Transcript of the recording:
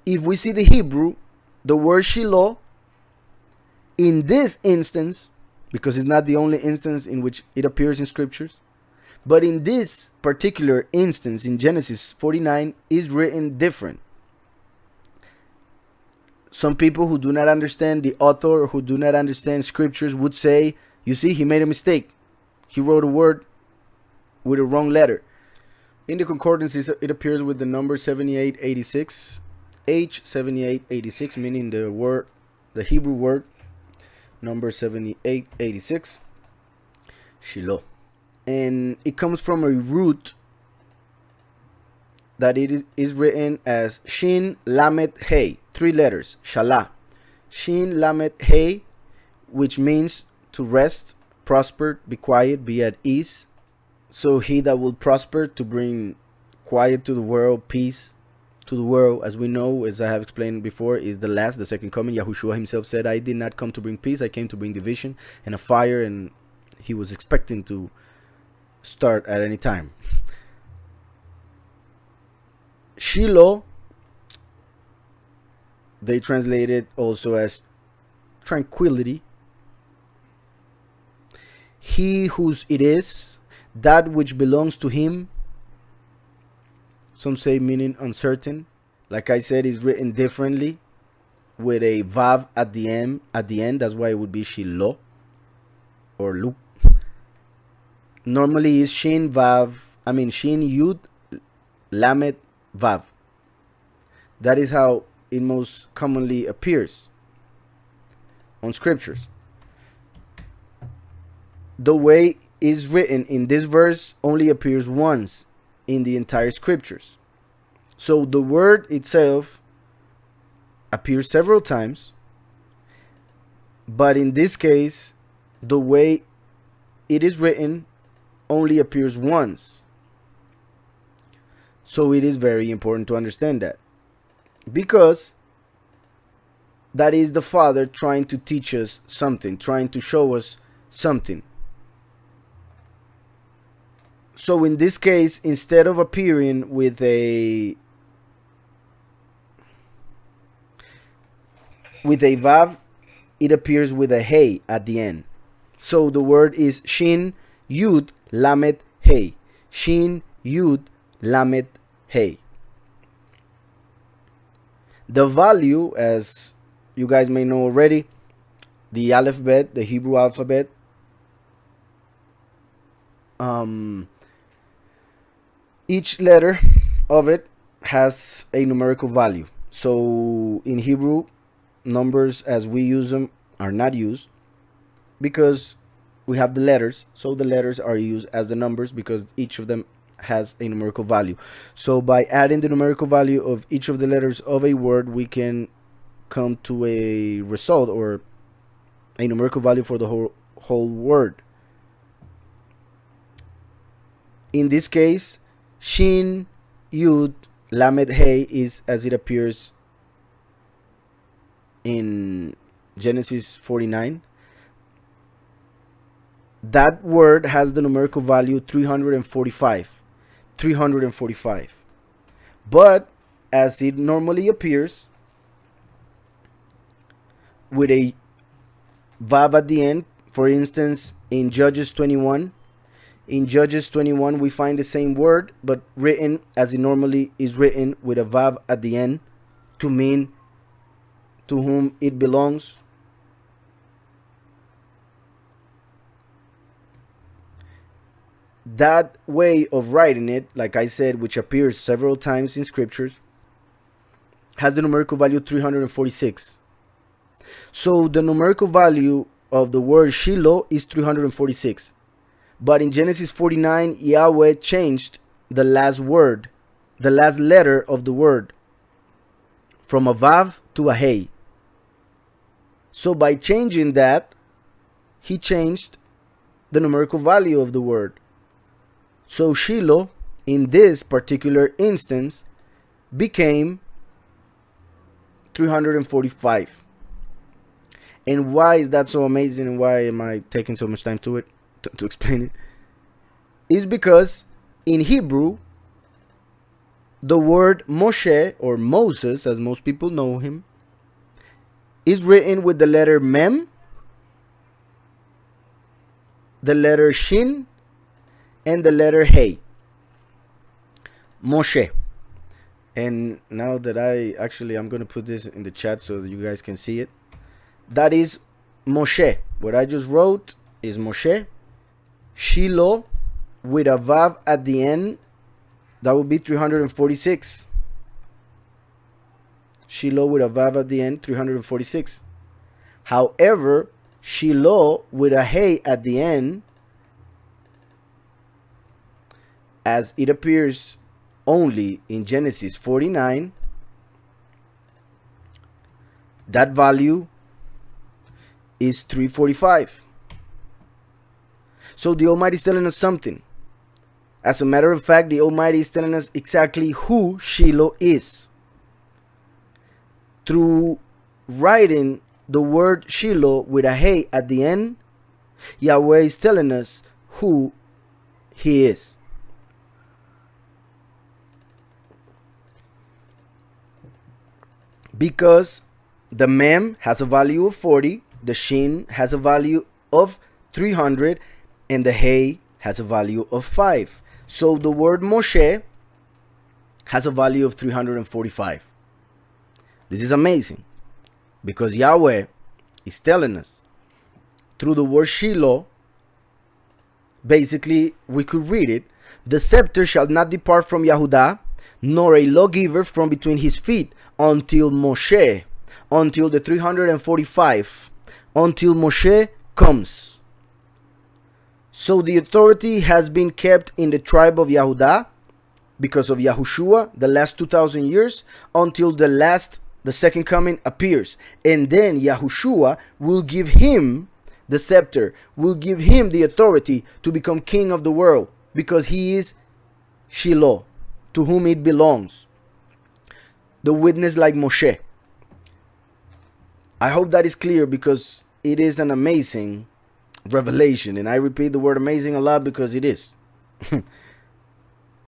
if we see the Hebrew, the word Shiloh, in this instance, because it's not the only instance in which it appears in scriptures, but in this particular instance in Genesis 49 is written different. Some people who do not understand the author or who do not understand scriptures would say, you see, he made a mistake. He wrote a word with a wrong letter. In the concordances, it appears with the number 7886, H7886, meaning the Hebrew word, number 7886, Shiloh. And it comes from a root that it is written as Shin Lamed Hey, 3 letters, Shalah. Shin Lamed Hey, which means to rest, prosper, be quiet, be at ease. So he that will prosper, to bring quiet to the world, peace to the world, as we know, as I have explained before, is the second coming. Yahushua himself said, I did not come to bring peace, I came to bring division and a fire, and he was expecting to start at any time. Shiloh, they translate it also as tranquility. He whose it is, that which belongs to him. Some say meaning uncertain. Like I said, is written differently with a vav at the end. That's why it would be Shiloh or Lu. Normally is Shin Yud Lamed Vav. That is how it most commonly appears on scriptures. The way is written in this verse only appears once in the entire scriptures. So the word itself appears several times, but in this case, the way it is written only appears once. So it is very important to understand that, because that is the Father trying to teach us something, trying to show us something. So in this case, instead of appearing with a vav, it appears with a hey at the end. So the word is Shin Yud Lamed Hey. Shin Yud Lamed Hey. The value, as you guys may know already, the alphabet, the Hebrew alphabet, each letter of it has a numerical value. So in Hebrew, numbers as we use them are not used because we have the letters. So the letters are used as the numbers because each of them has a numerical value. So by adding the numerical value of each of the letters of a word, we can come to a result or a numerical value for the whole word. In this case, Shin Yud Lamed Hey is as it appears in Genesis 49. That word has the numerical value 345. 345. But as it normally appears, with a vav at the end, for instance, in Judges 21, we find the same word, but written as it normally is written with a vav at the end to mean to whom it belongs. That way of writing it, like I said, which appears several times in scriptures, has the numerical value 346. So the numerical value of the word Shiloh is 346. But in Genesis 49, Yahweh changed the last word, the last letter of the word, from a vav to a hey. So by changing that, he changed the numerical value of the word. So Shiloh, in this particular instance, became 345. And why is that so amazing, and why am I taking so much time to explain it? Is because in Hebrew, the word Moshe, or Moses as most people know him, is written with the letter Mem, the letter Shin, and the letter Hey. Moshe. And now that I'm going to put this in the chat so that you guys can see it. That is Moshe. What I just wrote is Moshe. Shiloh with a Vav at the end. That would be 346. Shiloh with a Vav at the end, 346. However, Shiloh with a Hey at the end, as it appears only in Genesis 49, that value is 345. So the Almighty is telling us something. As a matter of fact, the Almighty is telling us exactly who Shiloh is. Through writing the word Shiloh with a Hey at the end, Yahweh is telling us who He is. Because the Mem has a value of 40, the Shin has a value of 300, and the Hey has a value of 5. So the word Moshe has a value of 345. This is amazing, because Yahweh is telling us through the word Shiloh. Basically, we could read it: the scepter shall not depart from Yehudah, nor a lawgiver from between his feet, until Moshe, until the 345, until Moshe comes. So the authority has been kept in the tribe of Yehudah because of Yahushua the last 2,000 years, until the second coming appears. And then Yahushua will give him the scepter, will give him the authority to become king of the world, because he is Shiloh, to whom it belongs. The witness like Moshe. I hope that is clear, because it is an amazing revelation. And I repeat the word amazing a lot because it is.